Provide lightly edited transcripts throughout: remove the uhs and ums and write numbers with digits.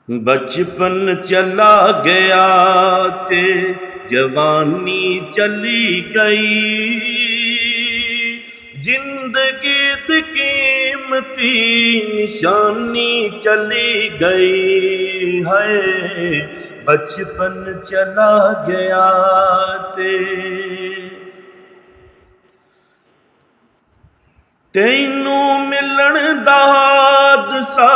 बचपन चला गया ते जवानी चली गई, जिंदगी दी कीमती निशानी चली गई है। बचपन चला गया ते तैनू मिलन दा हादसा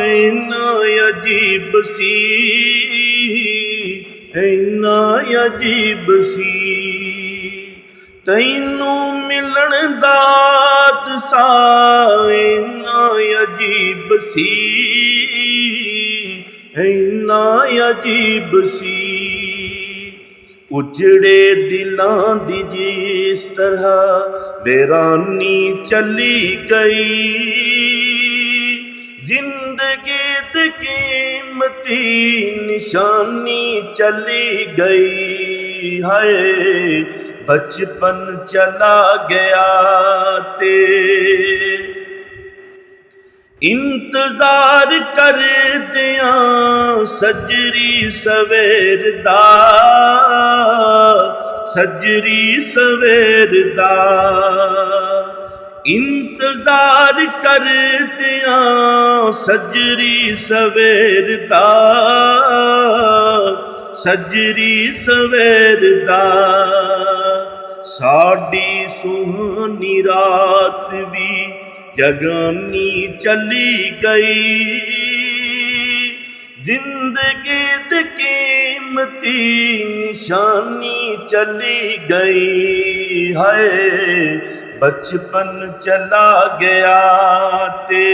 इन्ना अजीब सी, इन्ना अजीब सी। तैनू मिलन दा हादसा इन्ना अजीब सी, इन्ना अजीब सी। उजड़े दिलां दी जिस तरह वीरानी चली गई, जिंदगी दी कीमती निशानी चली गई है। बचपन चला गया ते इंतजार कर दिया सजरी सवेर दा, सजरी सवेर दा। इंतजार कर दिया सजरी सवेर दा, सजरी सवेर दा। साडी सुहानी रात भी जगानी चली गई, जिंदगी दी कीमती निशानी चली गई है। बचपन चला गया ते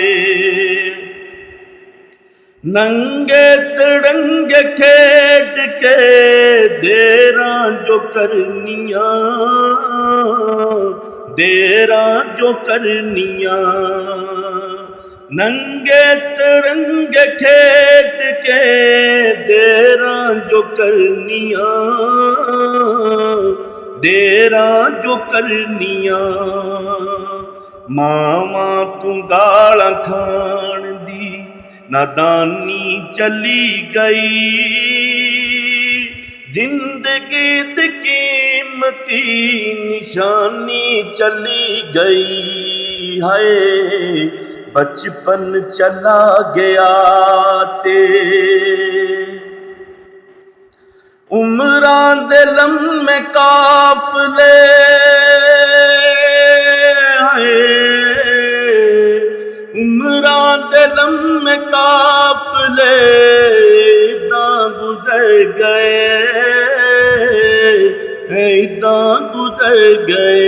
नंगे तिरंगे खेड के देरां जो करनियां, देरां जो करनियां। नंगे तिरंगे खेड के देरां जो करनियां, देरां जो करनियां। मावां तू गालां खाण दी नादानी चली गई, जिंदगी दी कीमती निशानी चली गई है। बचपन चला गया ते उमरां दे लम्मे काफले उमरां दे लम्मे काफले इदां गुजर गए, इदां गुजर गए।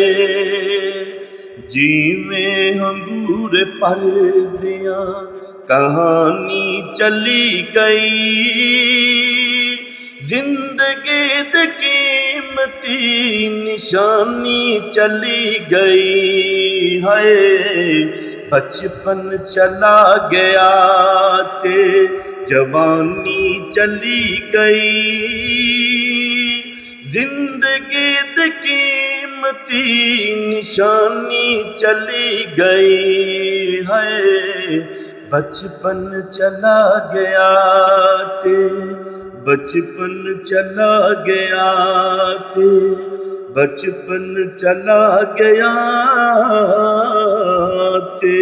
जिवें अंगूर परदियां कहानी चली गई, जिंदगी दी कीमती निशानी चली गई है। बचपन चला गया ते जवानी चली गई, जिंदगी दी कीमती निशानी चली गई है। बचपन चला गया ते बचपन चला गया ते बचपन चला गया ते।